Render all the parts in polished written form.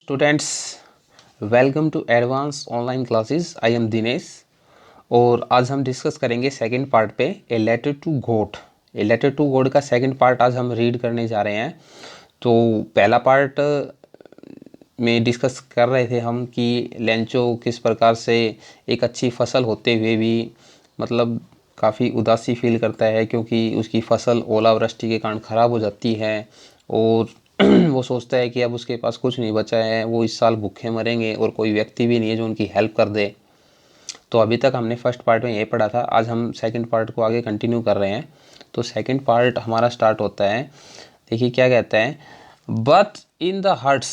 Students, welcome to advance online classes. I am Dinesh और आज हम डिस्कस करेंगे सेकंड पार्ट पे a letter to God. A letter to God का second part आज हम रीड करने जा रहे हैं। तो पहला पार्ट में डिस्कस कर रहे थे हम कि लेंचो किस प्रकार से एक अच्छी फसल होते हुए भी मतलब काफ़ी उदासी फील करता है क्योंकि उसकी फसल ओलावृष्टि के कारण ख़राब हो जाती है और वो सोचता है कि अब उसके पास कुछ नहीं बचा है, वो इस साल भूखे मरेंगे और कोई व्यक्ति भी नहीं है जो उनकी हेल्प कर दे। तो अभी तक हमने फर्स्ट पार्ट में ये पढ़ा था, आज हम सेकंड पार्ट को आगे कंटिन्यू कर रहे हैं। तो सेकंड पार्ट हमारा स्टार्ट होता है, देखिए क्या कहता है। बट इन द हार्ट्स,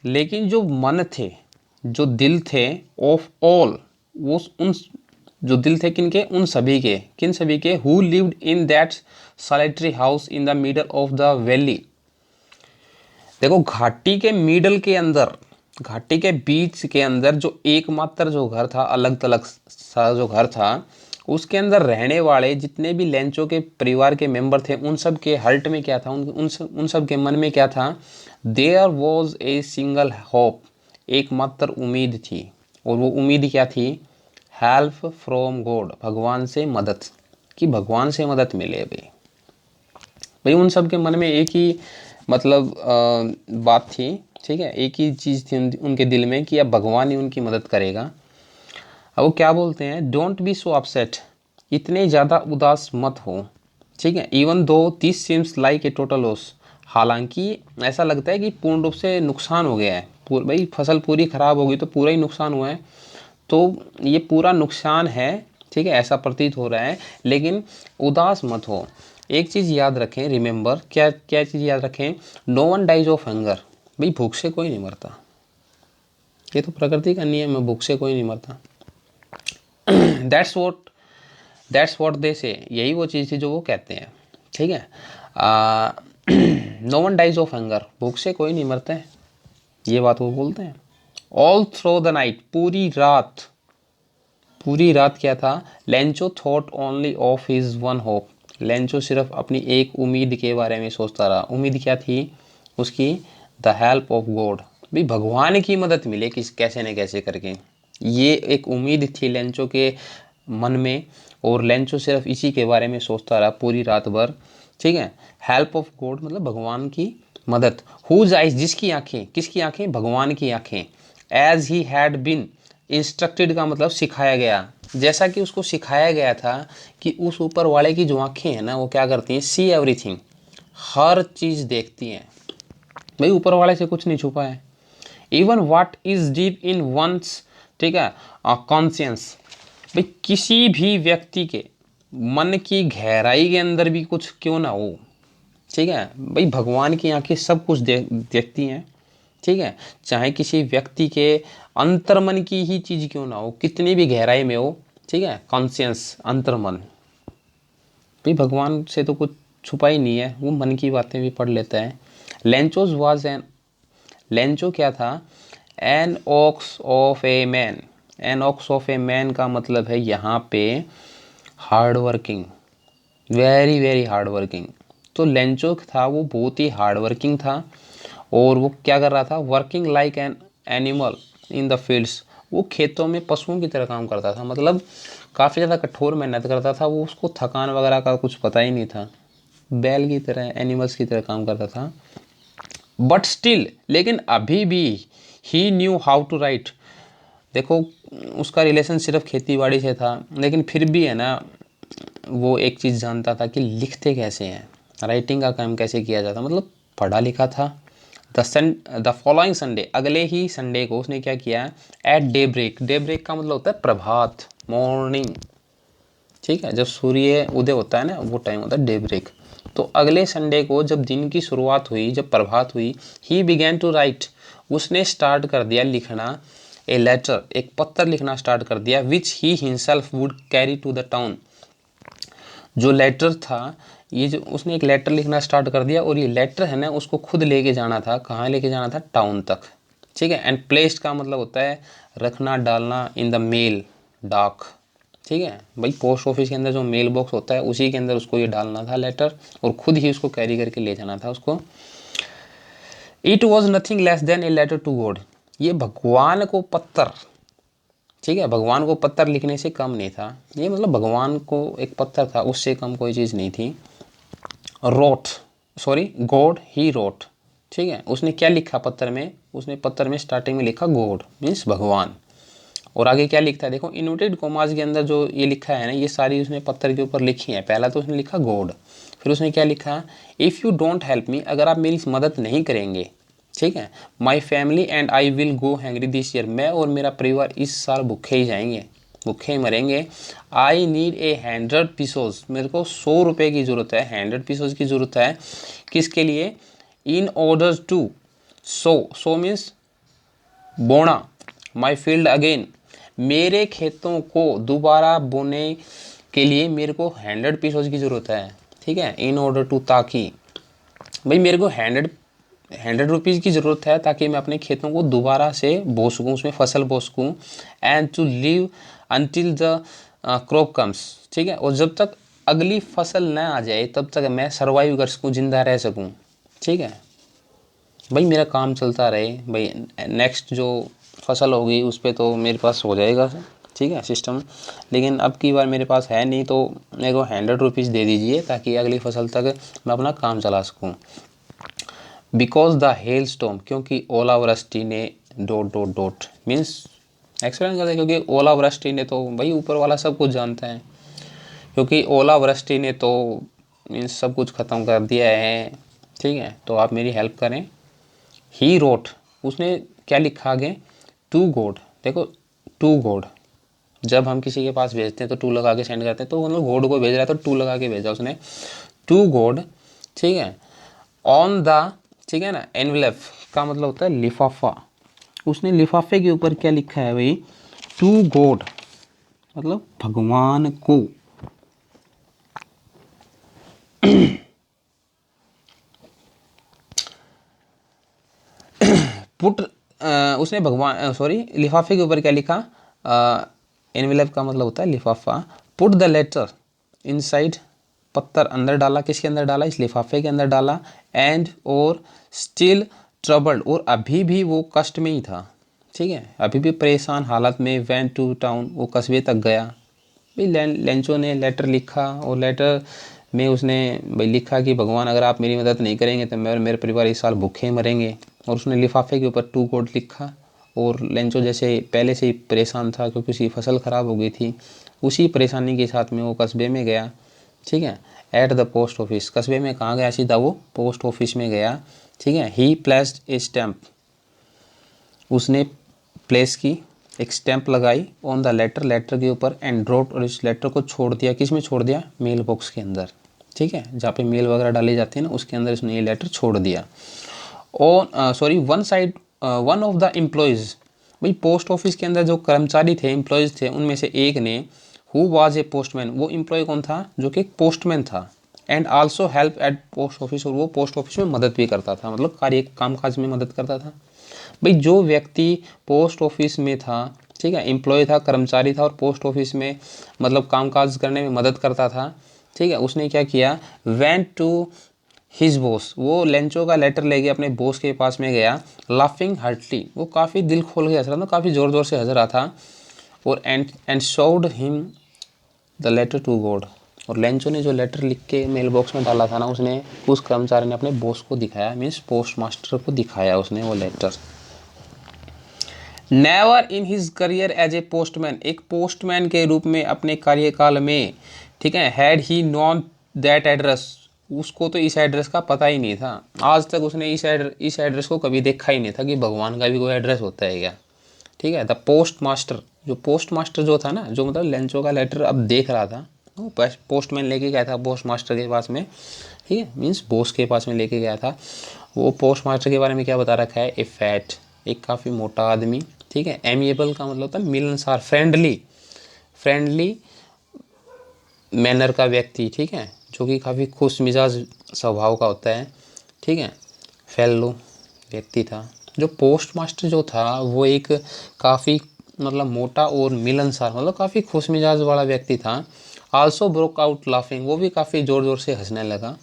लेकिन जो मन थे, जो दिल थे, ऑफ ऑल, वो उन जो दिल थे किनके, उन सभी के, किन सभी के, who lived in that solitary house in the middle of the valley. देखो घाटी के मिडल के अंदर, घाटी के बीच के अंदर जो एकमात्र जो घर था, अलग थलग सा जो घर था, उसके अंदर रहने वाले जितने भी लेंचो के परिवार के मेंबर थे, उन सब के हर्ट में क्या था, उन सब के मन में क्या था। There was a single hope, एकमात्र उम्मीद थी। और वो उम्मीद क्या थी? हेल्प फ्रॉम गॉड, भगवान से मदद, कि भगवान से मदद मिले। भाई उन सब के मन में एक ही मतलब बात थी, ठीक है, एक ही चीज़ थी उनके दिल में कि अब भगवान ही उनकी मदद करेगा। अब वो क्या बोलते हैं, डोंट बी सो अपसेट, इतने ज़्यादा उदास मत हो, ठीक है। Even though this seems like a total loss, हालांकि ऐसा लगता है कि पूर्ण रूप से नुकसान हो गया है, भाई फसल पूरी ख़राब होगी तो पूरा ही नुकसान हुआ है, तो ये पूरा नुकसान है, ठीक है, ऐसा प्रतीत हो रहा है। लेकिन उदास मत हो, एक चीज़ याद रखें, रिमेंबर, क्या क्या चीज़ याद रखें, no one dies of hunger, भाई भूख से कोई नहीं मरता, ये तो प्रकृति का नियम है, भूख से कोई नहीं मरता। दैट्स वॉट दे से, यही वो चीज़ थी जो वो कहते हैं, ठीक है। No one dies of hunger, भूख से कोई नहीं मरता है, ये बात वो बोलते हैं। ऑल थ्रू द नाइट, पूरी रात, पूरी रात क्या था, Lencho thought only of his one hope, Lencho सिर्फ अपनी एक उम्मीद के बारे में सोचता रहा। उम्मीद क्या थी उसकी? द हेल्प ऑफ गॉड, भाई भगवान की मदद मिले किस कैसे न कैसे करके, ये एक उम्मीद थी लेंचो के मन में। और लेंचो सिर्फ इसी के बारे में सोचता रहा पूरी रात भर, ठीक है। हेल्प ऑफ गॉड मतलब भगवान की मदद। हुज आइज, जिसकी आंखें, किसकी आंखें? भगवान की आंखें। As he had been instructed का मतलब सिखाया गया, जैसा कि उसको सिखाया गया था कि उस ऊपर वाले की जो आंखें हैं ना, वो क्या करती हैं? सी एवरीथिंग, हर चीज़ देखती हैं, भाई ऊपर वाले से कुछ नहीं छुपा है। Even what is deep in ones, ठीक है, कॉन्शियंस, भाई किसी भी व्यक्ति के मन की गहराई के अंदर भी कुछ क्यों ना हो, ठीक है, भाई भगवान की आंखें सब कुछ देखती हैं, ठीक है। चाहे किसी व्यक्ति के अंतर्मन की ही चीज़ क्यों ना हो, कितनी भी गहराई में हो, ठीक है, कॉन्शियस, अंतर्मन, भाई भगवान से तो कुछ छुपा ही नहीं है, वो मन की बातें भी पढ़ लेता है। लेंचोज वाज एन, लेंचो क्या था? An ox of a man. An ox of a man का मतलब है यहाँ पे hard working, very very hard working. तो लेंचो था वो बहुत ही हार्ड वर्किंग था, और वो क्या कर रहा था? Working like an animal in the fields, वो खेतों में पशुओं की तरह काम करता था, मतलब काफ़ी ज़्यादा कठोर मेहनत करता था वो, उसको थकान वगैरह का कुछ पता ही नहीं था, बैल की तरह, एनिमल्स की तरह काम करता था। बट स्टिल, लेकिन अभी भी, ही न्यू हाउ टू राइट, देखो उसका रिलेशन सिर्फ खेती बाड़ी से था, लेकिन फिर भी है ना, वो एक चीज़ जानता था कि लिखते कैसे हैं, राइटिंग का काम कैसे किया जाता, मतलब पढ़ा लिखा था। द फॉलोइंग संडे, अगले ही संडे को उसने क्या किया? At day break, day break का मतलब होता है प्रभात, मॉर्निंग, ठीक है, जब सूर्य उदय होता है ना, वो टाइम होता है डे ब्रेक। तो अगले संडे को जब दिन की शुरुआत हुई, जब प्रभात हुई, ही बिगैन टू राइट, उसने स्टार्ट कर दिया लिखना, ए लेटर, एक पत्र लिखना स्टार्ट कर दिया, which he himself would carry to the town, जो लेटर था, ये जो उसने एक लेटर लिखना स्टार्ट कर दिया, और ये लेटर है ना, उसको खुद लेके जाना था, कहाँ लेके जाना था? टाउन तक, ठीक है। एंड प्लेस्ड का मतलब होता है रखना, डालना, इन द मेल, डाक, ठीक है, भाई पोस्ट ऑफिस के अंदर जो मेल बॉक्स होता है उसी के अंदर उसको ये डालना था लेटर, और खुद ही उसको कैरी करके ले जाना था उसको। It was nothing less than a letter to God, ये भगवान को पत्थर, ठीक है, भगवान को पत्थर लिखने से कम नहीं था, ये मतलब भगवान को एक पत्थर था, उससे कम कोई चीज़ नहीं थी। Wrote, sorry God he wrote, ठीक है, उसने क्या लिखा पत्थर में, उसने पत्थर में स्टार्टिंग में लिखा गॉड मीन्स भगवान, और आगे क्या लिखता है देखो, इन्वर्टेड कॉमास के अंदर जो ये लिखा है ना, ये सारी उसने पत्थर के ऊपर लिखी है। पहला तो उसने लिखा गॉड, फिर उसने क्या लिखा, if you don't help me, अगर आप मेरी मदद नहीं करेंगे, ठीक है, my family and I will go hangry this year, मैं और मेरा परिवार इस साल भूखे ही जाएंगे, भूखे ही मरेंगे। आई नीड ए 100 पीसोज, मेरे को 100 रुपये की ज़रूरत है, 100 पीसोज की ज़रूरत है, किसके लिए, in order to sow means बोना, माई फील्ड अगेन, मेरे खेतों को दोबारा बोने के लिए मेरे को 100 पीसोज की ज़रूरत है, ठीक है, इन ऑर्डर टू, ताकि भाई मेरे को 100 रुपीज़ की ज़रूरत है ताकि मैं अपने खेतों को दोबारा से बो सकूँ, उसमें फसल बो सकूँ, and to live until the crop comes, ठीक है, और जब तक अगली फसल न आ जाए तब तक मैं सर्वाइव कर सकूँ, जिंदा रह सकूँ, ठीक है, भाई मेरा काम चलता रहे, भाई नेक्स्ट जो फसल होगी उस पर तो मेरे पास हो जाएगा, ठीक है, सिस्टम, लेकिन अब की बार मेरे पास है नहीं, तो मेरे को 100 रुपीज़ दे दीजिए ताकि अगली फसल तक मैं अपना काम चला सकूँ। बिकॉज द हेल स्टॉर्म, क्योंकि ओलावृष्टि ने dot dot dot means explain करते हैं, क्योंकि ओलावृष्टि ने तो भाई ऊपर वाला सब कुछ जानता है, क्योंकि ओलावृष्टि ने तो मीन्स सब कुछ ख़त्म कर दिया है, ठीक है, तो आप मेरी हेल्प करें। ही रोट, उसने क्या लिखा आगे, टू गॉड, देखो टू गॉड, जब हम किसी के पास भेजते हैं तो टू लगा के सेंड करते हैं, तो मतलब गॉड को भेज रहा है तो टू लगा के भेजा उसने, टू गॉड, ठीक है, ऑन द, ठीक है ना, एनवेलप का मतलब होता है लिफाफा, उसने लिफाफे के ऊपर क्या लिखा है भाई, टू गॉड मतलब भगवान को, पुट, उसने भगवान सॉरी लिफाफे के ऊपर क्या लिखा, एनवेलप का मतलब होता है लिफाफा, पुट द लेटर इनसाइड, पत्थर अंदर डाला, किसके अंदर डाला, इस लिफाफे के अंदर डाला, एंड और स्टिल ट्रबल्ड, और अभी भी वो कष्ट में ही था, ठीक है, अभी भी परेशान हालत में, वेंट टू टाउन, वो कस्बे तक गया, भाई लेंचो ने लेटर लिखा, और लेटर में उसने भाई लिखा कि भगवान अगर आप मेरी मदद नहीं करेंगे तो मैं और मेरे परिवार इस साल भूखे मरेंगे, और उसने लिफाफे के ऊपर टू गॉड लिखा, और लेंचो जैसे पहले से ही परेशान था क्योंकि उसकी फसल ख़राब हो गई थी, उसी परेशानी के साथ में वो कस्बे में गया, ठीक है, एट द पोस्ट ऑफिस, कस्बे में कहाँ गया, सीधा वो पोस्ट ऑफिस में गया, ठीक है, ही प्लेस्ड ए स्टैम्प, उसने प्लेस की, एक स्टैंप लगाई ऑन द लेटर, लेटर के ऊपर, एंड ड्रॉप्ड, और इस लेटर को छोड़ दिया, किस में छोड़ दिया, मेल बॉक्स के अंदर, ठीक है, जहाँ पे मेल वगैरह डाली जाती है ना उसके अंदर इसने ये लेटर छोड़ दिया। On sorry one of the employees, भाई पोस्ट ऑफिस के अंदर जो कर्मचारी थे, एम्प्लॉयज़ थे, उनमें से एक ने, हु वाज ए पोस्टमैन, वो एम्प्लॉय कौन था, जो कि एक पोस्टमैन था, and also help at post office, और वो पोस्ट ऑफिस में मदद भी करता था, मतलब कामकाज में मदद करता था। भाई जो व्यक्ति पोस्ट ऑफिस में था, ठीक है, एम्प्लॉय था, कर्मचारी था, और पोस्ट ऑफिस में मतलब कामकाज करने में मदद करता था, ठीक है, उसने क्या किया, वेंट टू हिज बॉस, वो लेंचो का लेटर लेके अपने बॉस के पास में गया, लाफिंग हार्टली, वो काफ़ी दिल खोल के हंस रहा था, काफ़ी ज़ोर ज़ोर से हंस रहा था, और and showed him the letter to God, और लेंचो ने जो लेटर लिख के मेल बॉक्स में डाला था ना, उसने उस कर्मचारी ने अपने बॉस को दिखाया, मीन्स पोस्ट मास्टर को दिखाया उसने वो letter. Never in his career as a postman, एक पोस्टमैन के रूप में अपने कार्यकाल में, ठीक है, had he known that address, उसको तो इस एड्रेस का पता ही नहीं था, आज तक उसने इस एड्रेस को कभी देखा ही नहीं था कि भगवान का भी कोई एड्रेस होता है क्या, ठीक है। द पोस्ट मास्टर, जो पोस्ट मास्टर जो था ना, जो मतलब लेंचो का लेटर अब देख रहा था, वो पोस्टमैन लेके गया था पोस्ट मास्टर के पास में, ठीक है, मीन्स बॉस के पास में लेके गया था, वो पोस्ट मास्टर के बारे में क्या बता रखा है, ए फैट, एक काफ़ी मोटा आदमी, ठीक है, एमिएबल का मतलब होता है मिलनसार, फ्रेंडली मैनर का व्यक्ति, ठीक है, जो कि काफ़ी खुश मिजाज स्वभाव का होता है, ठीक है, फेलो व्यक्ति था। जो पोस्ट मास्टर जो था वो एक काफ़ी मतलब मोटा और मिलनसार, मतलब काफ़ी खुश मिजाज वाला व्यक्ति था। आल्सो ब्रोक आउट लाफिंग, वो भी काफ़ी ज़ोर ज़ोर से हंसने लगा,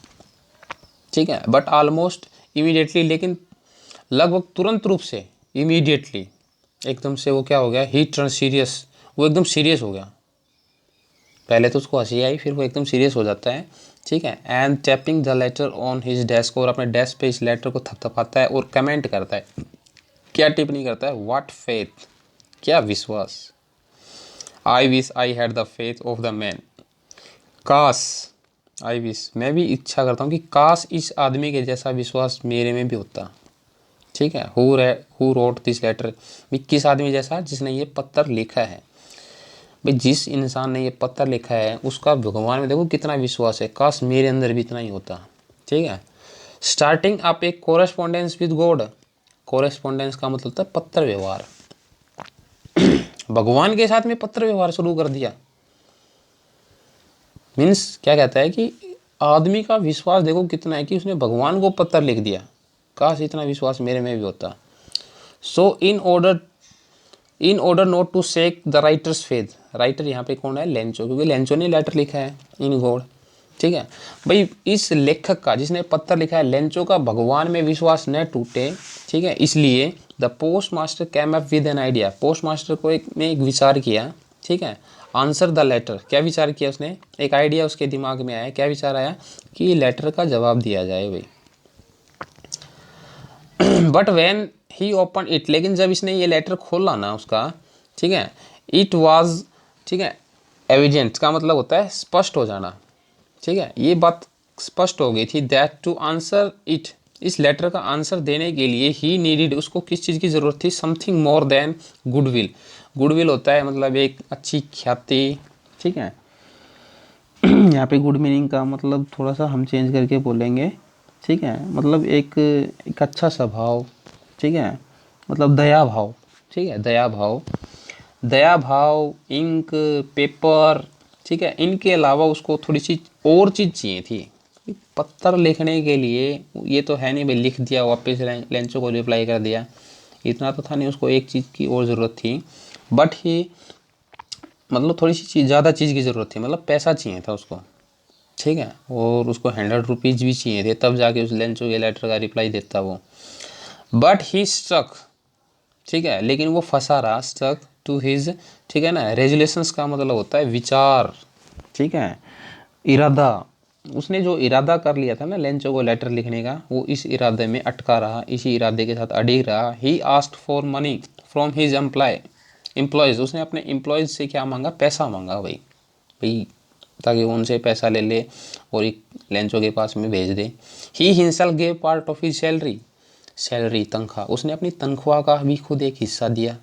ठीक है, बट ऑलमोस्ट इमीडिएटली, लेकिन लगभग तुरंत रूप से, इमीडिएटली, एकदम से वो क्या हो गया, ही टर्न सीरियस, वो एकदम सीरियस हो गया। पहले तो उसको हंसी आई, फिर वो एकदम सीरियस हो जाता है, ठीक है। And tapping the later on his desk, और अपने डेस्क पे इस लेटर को थपथपाता है और कमेंट करता है। क्या टिप्पणी करता है, व्हाट फेथ, क्या विश्वास, I wish I had the faith of the man, काश, आई विश, मैं भी इच्छा करता हूँ कि काश इस आदमी के जैसा विश्वास मेरे में भी होता, ठीक है। हु रोट दिस लेटर, भी किस आदमी जैसा, जिसने ये पत्र लिखा है। भाई जिस इंसान ने ये पत्र लिखा है उसका भगवान में देखो कितना विश्वास है, काश मेरे अंदर भी इतना ही होता, ठीक है। स्टार्टिंग अप एक कोरेस्पोंडेंस विद गॉड, कोरेस्पोंडेंस का मतलब होता है पत्र व्यवहार, भगवान के साथ में पत्र व्यवहार शुरू कर दिया। मीन्स क्या कहता है कि आदमी का विश्वास देखो कितना है कि उसने भगवान को पत्र लिख दिया, काश इतना विश्वास मेरे में भी होता। So in order not to shake the writer's faith, writer यहाँ पे कौन है, लेंचो, क्योंकि लेंचो ने लेटर लिखा है इन गॉड, ठीक है। भाई इस लेखक का, जिसने पत्र लिखा है, लेंचो का भगवान में विश्वास न टूटे, ठीक है, इसलिए the post master cam up with an idea, post master को एक विचार किया, ठीक है। आंसर द लेटर, क्या विचार किया उसने, एक आइडिया उसके दिमाग में आया, क्या विचार आया कि लेटर का जवाब दिया जाए भाई। But when he open it, लेकिन जब इसने ये लेटर खोला ना उसका, ठीक है, इट वॉज, ठीक है, एविडेंट का मतलब होता है स्पष्ट हो जाना, ठीक है, ये बात स्पष्ट हो गई थी, दैट टू आंसर इट, इस लेटर का आंसर देने के लिए ही नीडेड, उसको किस चीज़ की ज़रूरत थी, something more than goodwill, goodwill होता है मतलब एक अच्छी ख्याति, ठीक है। यहाँ पे गुड मीनिंग का मतलब थोड़ा सा हम चेंज करके बोलेंगे, ठीक है, मतलब एक अच्छा स्वभाव, ठीक है, मतलब दया भाव, ठीक है, दया भाव, दया भाव, इंक, पेपर, ठीक है, इनके अलावा उसको थोड़ी सी और चीज़ चाहिए थी। पत्र लिखने के लिए ये तो है नहीं भाई लिख दिया वापस लेंचो को रिप्लाई कर दिया, इतना तो था नहीं, उसको एक चीज़ की और ज़रूरत थी। बट ही मतलब थोड़ी सी चीज़, ज़्यादा चीज़ की ज़रूरत थी, मतलब पैसा चाहिए था उसको, ठीक है, और उसको 100 रुपीज़ भी चाहिए थे, तब जाके उस लेंचो के लेटर का रिप्लाई देता वो। बट ही स्टक, ठीक है, लेकिन वो फंसा रहा, स्टक टू हिज, ठीक है ना, रेजुलेशंस का मतलब होता है विचार, ठीक है, इरादा, उसने जो इरादा कर लिया था ना लेंचो को लेटर लिखने का, वो इस इरादे में अटका रहा, इसी इरादे के साथ अड़िग रहा। He asked for money from his employees, उसने अपने एम्प्लॉयज़ से क्या मांगा, पैसा मांगा भाई, भाई ताकि वो उनसे पैसा ले ले और एक लेंचो के पास में भेज दे। He himself gave part of his salary, salary तनख्वाह, उसने अपनी तनख्वाह का भी खुद एक हिस्सा दिया।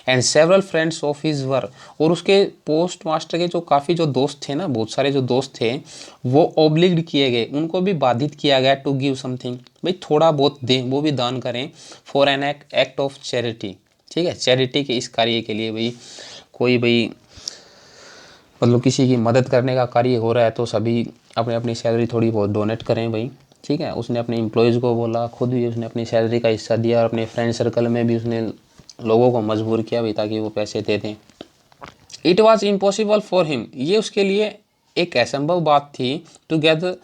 And several friends of his were, और उसके पोस्ट मास्टर के जो काफ़ी जो दोस्त थे ना, बहुत सारे जो दोस्त थे, वो ऑब्लिग्ड किए गए, उनको भी बाधित किया गया टू गिव समथिंग, भाई थोड़ा बहुत दें, वो भी दान करें, for an act of charity, ठीक है, चैरिटी के इस कार्य के लिए, भाई कोई भाई मतलब किसी की मदद करने का कार्य हो रहा है तो सभी अपनी अपनी सैलरी थोड़ी बहुत डोनेट करें भाई, ठीक है। उसने अपने एम्प्लॉयज़ को बोला, खुद भी उसने अपनी सैलरी का हिस्सा दिया, और अपने फ्रेंड सर्कल में भी उसने लोगों को मजबूर किया भाई ताकि वो पैसे दे दें। It was impossible for him, ये उसके लिए एक असंभव बात थी, टुगेदर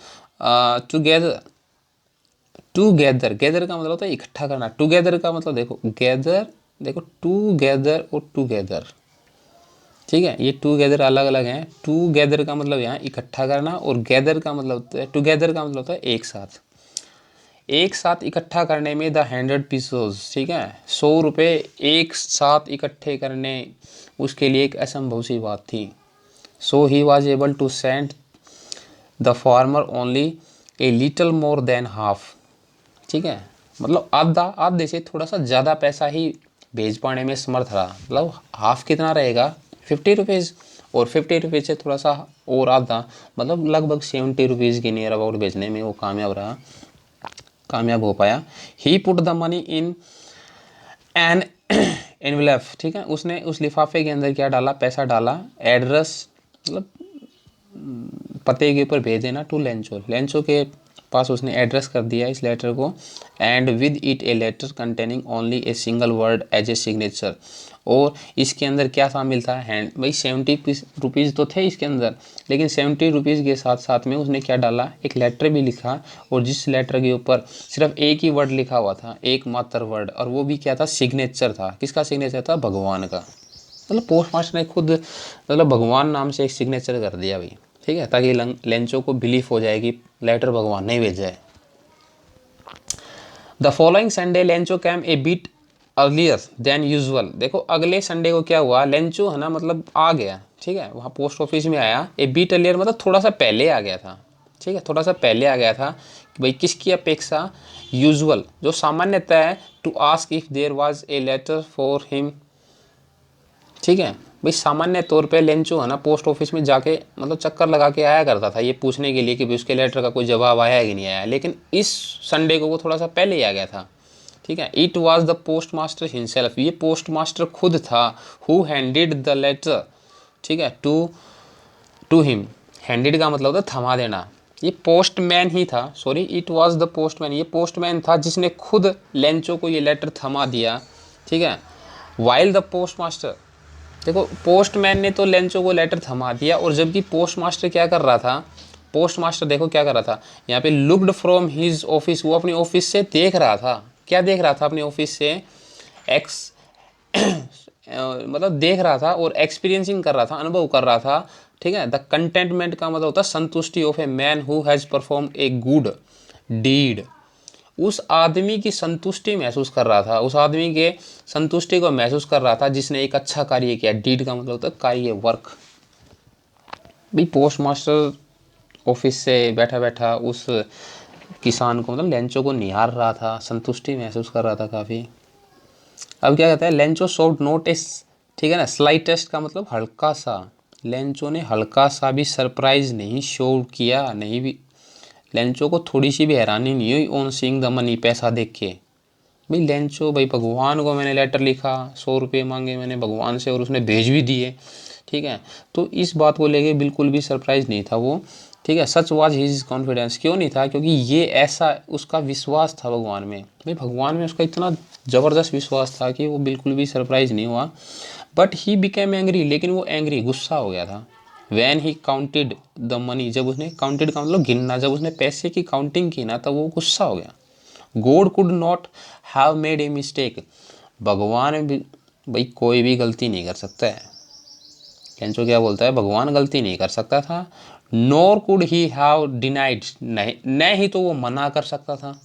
टुगेदर टुगेदर, गैदर का मतलब होता है इकट्ठा करना, टुगेदर का मतलब देखो, गैदर देखो, टुगेदर और टुगेदर, ठीक है, ये टुगेदर अलग अलग हैं। टुगेदर का मतलब यहाँ इकट्ठा करना, और गैदर का मतलब होता है, टुगेदर का मतलब होता है एक साथ, एक साथ इकट्ठा करने में द 100 पीसोज, ठीक है, 100 रुपये एक साथ इकट्ठे करने, उसके लिए एक असंभव सी बात थी। So he was able to send the farmer only a little more than half, ठीक है, मतलब आधा, आधे से थोड़ा सा ज़्यादा पैसा ही भेज पाने में समर्थ रहा, मतलब हाफ कितना रहेगा, 50 रुपीज़, और 50 रुपीज़ से थोड़ा सा और आधा, मतलब लगभग 70 रुपीज़ के नियर अबाउट भेजने में वो कामयाब रहा, कामयाब हो पाया। He put the money in an envelope, ठीक है, उसने उस लिफाफे के अंदर क्या डाला, पैसा डाला, एड्रेस मतलब पते के ऊपर भेज देना, टू लेंचो, लेंचो के पास उसने एड्रेस कर दिया इस लेटर को। And with it a letter containing only a single word as a signature. और इसके अंदर क्या शामिल था, हैंड भाई 70 रुपीज़ तो थे इसके अंदर, लेकिन 70 रुपीज़ के साथ साथ में उसने क्या डाला, एक लेटर भी लिखा, और जिस लेटर के ऊपर सिर्फ एक ही वर्ड लिखा हुआ था, एक मात्र वर्ड, और वो भी क्या था, सिग्नेचर था। किसका सिग्नेचर था, भगवान का। मतलब पोस्ट मास्टर ने खुद मतलब भगवान नाम से एक सिग्नेचर कर दिया भाई, ठीक है, ताकि लेंचो को बिलीफ हो जाए कि लेटर भगवान ने भेजा है। The following Sunday Lencho came a bit earlier than usual. देखो अगले संडे को क्या हुआ, लेंचो है ना मतलब आ गया, ठीक है, वहाँ पोस्ट ऑफिस में आया। ए बीट अर्लियर मतलब थोड़ा सा पहले आ गया था, ठीक है, थोड़ा सा पहले आ गया था कि भाई किसकी अपेक्षा, यूजुअल जो सामान्यतः है, to ask if there was a letter for him, ठीक है। भाई सामान्य तौर पे लेंचो है ना पोस्ट ऑफिस में जाके मतलब चक्कर लगा के आया करता था ये पूछने के लिए कि भाई उसके लेटर का कोई जवाब आया है कि नहीं आया, लेकिन इस संडे को वो थोड़ा सा पहले ही आ गया था, ठीक है। It was the post master himself, ये पोस्ट मास्टर खुद था, हु हैंडेड द लेटर, ठीक है, टू हिम। हैंडेड का मतलब होता थमा देना, ये पोस्टमैन ही था, sorry it was the postman, ये पोस्टमैन था जिसने खुद लेंचो को ये लेटर थमा दिया, ठीक है। वाइल द पोस्ट मास्टर, देखो पोस्टमैन ने तो लेंचो को लेटर थमा दिया, और जबकि पोस्ट मास्टर क्या कर रहा था, पोस्ट मास्टर देखो क्या कर रहा था यहाँ पे, लुक्ड फ्रॉम हिज ऑफिस, वो अपनी ऑफिस से देख रहा था, क्या देख रहा था अपनी ऑफिस से, एक्स मतलब देख रहा था और एक्सपीरियंसिंग कर रहा था, अनुभव कर रहा था, ठीक है। द कंटेंटमेंट का मतलब होता है संतुष्टि of a man who has perform a good deed, उस आदमी की संतुष्टि महसूस कर रहा था, उस आदमी के संतुष्टि को महसूस कर रहा था जिसने एक अच्छा कार्य किया। डीड का मतलब होता है कार्य, वर्क। भाई पोस्ट मास्टर ऑफिस से बैठा बैठा उस किसान को मतलब लेंचो को निहार रहा था, संतुष्टि महसूस कर रहा था काफ़ी। अब क्या कहता है, लेंचो शोड नोटिस, ठीक है ना, स्लाइटेस्ट का मतलब हल्का सा, लेंचो ने हल्का सा भी सरप्राइज नहीं शो किया, नहीं भी लेंचो को थोड़ी सी भी हैरानी नहीं हुई ऑन सीइंग द मनी, पैसा देख के। भाई लेंचो, भाई भगवान को मैंने लेटर लिखा, 100 रुपये मांगे मैंने भगवान से और उसने भेज भी दिए, ठीक है, तो इस बात को लेके बिल्कुल भी सरप्राइज नहीं था वो, ठीक है। सच वाज हिज कॉन्फिडेंस, क्यों नहीं था, क्योंकि ये ऐसा उसका विश्वास था भगवान में, भाई भगवान में उसका इतना ज़बरदस्त विश्वास था कि वो बिल्कुल भी सरप्राइज नहीं हुआ। बट ही बिकेम एंग्री, लेकिन वो एंग्री, गुस्सा हो गया था। When he counted the money, जब उसने काउंटेड का मतलब गिनना, जब उसने पैसे की काउंटिंग की ना, तब वो गुस्सा हो गया। God could not have made a mistake, भगवान भी, भाई कोई भी गलती नहीं कर सकता है। लेंचो क्या बोलता है, भगवान गलती नहीं कर सकता था। नोर कुड ही हैव डिनाइड, नहीं न ही तो वो मना कर सकता था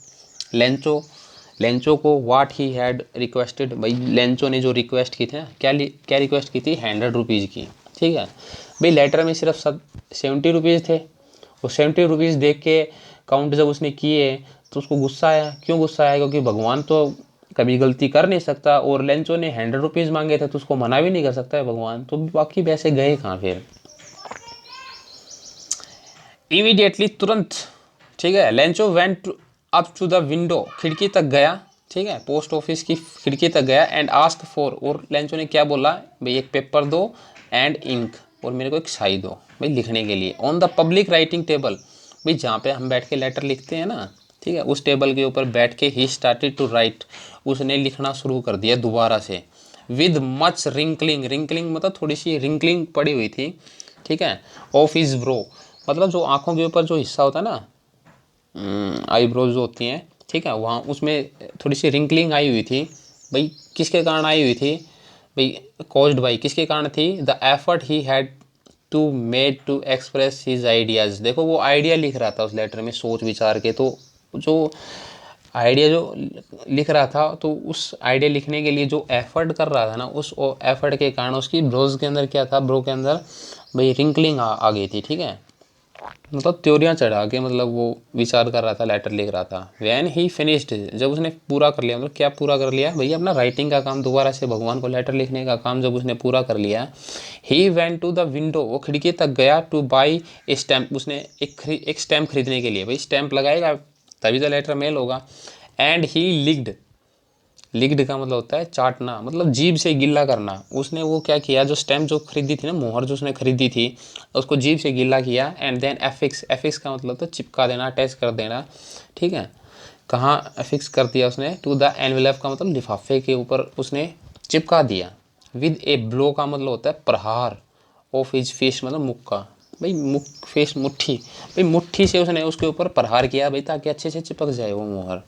लेंचो को व्हाट ही हैड रिक्वेस्टेड। भाई लेंचो ने जो रिक्वेस्ट की थी ना, क्या रिक्वेस्ट की थी, 100 रुपीज़ की, ठीक है। भाई लेटर में सिर्फ 70 रुपीज़ थे, वो 70 रुपीज़ देख के काउंट जब उसने किए तो उसको गुस्सा आया। क्यों गुस्सा आया, क्योंकि भगवान तो कभी गलती कर नहीं सकता, और लेंचो ने 100 रुपीज़ मांगे थे तो उसको मना भी नहीं कर सकता है भगवान, तो बाकी पैसे गए कहाँ फिर। इमीडिएटली, तुरंत, ठीक है, Lencho went up to the window, खिड़की तक गया, ठीक है, पोस्ट ऑफिस की खिड़की तक गया। एंड आस्क फॉर, और लेंचो ने क्या बोला, भाई एक पेपर दो, एंड इंक, और मेरे को एक स्याही दो भाई लिखने के लिए। On the public writing table, भाई जहाँ पे हम बैठ के लेटर लिखते हैं ना, ठीक है, उस टेबल के ऊपर बैठ के ही स्टार्टेड टू राइट, उसने लिखना शुरू कर दिया दोबारा से। विद मच रिंकलिंग, रिंकलिंग मतलब थोड़ी सी रिंकलिंग पड़ी हुई थी, ठीक है, ऑफ हिज ब्रो, मतलब जो आँखों के ऊपर जो हिस्सा होता है ना, आईब्रोज जो होती हैं, ठीक है, वहाँ उसमें थोड़ी सी रिंकलिंग आई हुई थी। भाई किसके कारण आई हुई थी, भाई कॉज्ड बाई, किसके कारण थी, the effort he had to made to express his ideas. देखो वो आइडिया लिख रहा था उस लेटर में सोच विचार के, तो जो आइडिया जो लिख रहा था, तो उस आइडिया लिखने के लिए जो एफर्ट कर रहा था ना, उस एफर्ट के कारण उसकी ब्रोज के अंदर क्या था, ब्रो के अंदर भाई रिंकलिंग आ गई थी, ठीक है, मतलब त्योरियाँ चढ़ा के मतलब वो विचार कर रहा था, लेटर लिख रहा था। वैन ही फिनिश्ड, जब उसने पूरा कर लिया, मतलब क्या पूरा कर लिया भैया, अपना राइटिंग का काम, दोबारा से भगवान को लेटर लिखने का काम जब उसने पूरा कर लिया, he went to the window, वो खिड़की तक गया, टू बाई ए स्टैम्प, उसने एक स्टैम्प खरीदने के लिए, भाई स्टैम्प लगाएगा तभी तो लेटर मेल होगा। एंड ही लिक्ड, लिक्ड का मतलब होता है चाटना, मतलब जीभ से गिल्ला करना। उसने वो क्या किया, जो स्टैम्प जो खरीदी थी ना, मोहर जो उसने खरीदी थी, उसको जीभ से गिल्ला किया। एंड देन एफिक्स, एफिक्स का मतलब तो चिपका देना, अटैच कर देना, ठीक है। कहाँ एफिक्स कर दिया उसने, टू द एनवेलप का मतलब लिफाफे के ऊपर उसने चिपका दिया। विद ए ब्लो का मतलब होता है प्रहार, ऑफ हिज फेस मतलब मुक्का, भाई मुख फेस मुट्ठी, भाई मुट्ठी से उसने उसके ऊपर प्रहार किया भाई, ताकि अच्छे से चिपक जाए वो मोहर।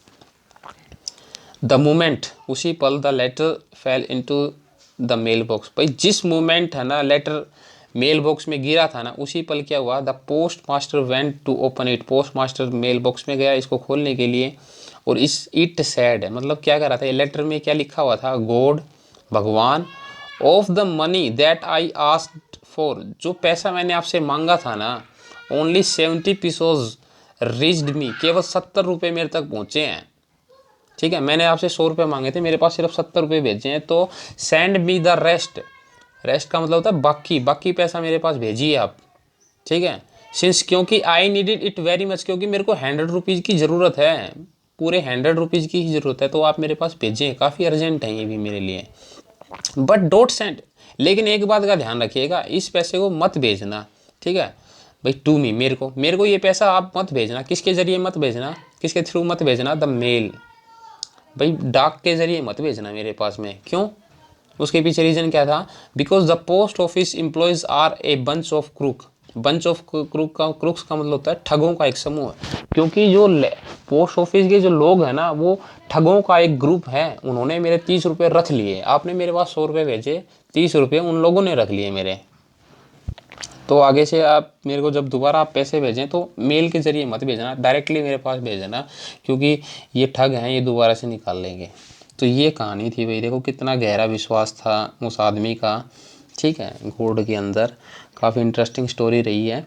द मोमेंट, उसी पल, the letter fell into the mail box, भाई जिस मोमेंट है ना लेटर मेल बॉक्स में गिरा था ना, उसी पल क्या हुआ, the post master went to open it, post master mail box में गया इसको खोलने के लिए। और इस इट सैड मतलब क्या कर रहा था, ये लेटर में क्या लिखा हुआ था, गॉड भगवान, of the money that I asked for, जो पैसा मैंने आपसे मांगा था ना, ओनली 70 पीसोज रीच्ड मी, केवल 70 रुपये मेरे तक पहुँचे हैं, ठीक है। मैंने आपसे 100 रुपये मांगे थे, मेरे पास सिर्फ 70 रुपये भेजे हैं, तो send me the rest, rest का मतलब होता है बाकी, बाकी पैसा मेरे पास भेजिए आप, ठीक है। सिंस क्योंकि I needed it very much, क्योंकि मेरे को 100 रुपीज़ की ज़रूरत है, पूरे 100 रुपीज़ की ही ज़रूरत है, तो आप मेरे पास भेजें, काफ़ी अर्जेंट है ये भी मेरे लिए। बट डोंट सेंड, लेकिन एक बात का ध्यान रखिएगा, इस पैसे को मत भेजना, ठीक है भाई, टू मी, मेरे को ये पैसा आप मत भेजना, किसके ज़रिए मत भेजना, किसके थ्रू मत भेजना, द मेल, भाई डाक के ज़रिए मत भेजना मेरे पास में। क्यों, उसके पीछे रीज़न क्या था, because the post office employees are a bunch of crook, bunch of crook का, क्रूक्स का मतलब होता है ठगों का एक समूह है, क्योंकि जो पोस्ट ऑफिस के जो लोग हैं ना, वो ठगों का एक ग्रुप है। उन्होंने मेरे 30 रुपये रख लिए, आपने मेरे पास 100 रुपये भेजे, 30 रुपये उन लोगों ने रख लिए मेरे। तो आगे से आप मेरे को जब दोबारा आप पैसे भेजें तो मेल के ज़रिए मत भेजना, डायरेक्टली मेरे पास भेजना, क्योंकि ये ठग हैं, ये दोबारा से निकाल लेंगे। तो ये कहानी थी भाई, देखो कितना गहरा विश्वास था उस आदमी का, ठीक है, घोड़ के अंदर। काफ़ी इंटरेस्टिंग स्टोरी रही है,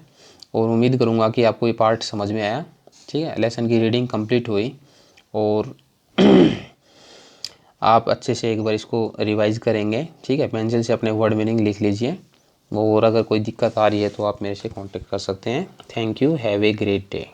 और उम्मीद करूँगा कि आपको ये पार्ट समझ में आया, ठीक है। लेसन की रीडिंग कंप्लीट हुई, और आप अच्छे से एक बार इसको रिवाइज़ करेंगे, ठीक है। पेंसिल से अपने वर्ड मीनिंग लिख लीजिए, और अगर कोई दिक्कत आ रही है तो आप मेरे से कांटेक्ट कर सकते हैं। Thank you, have a great day.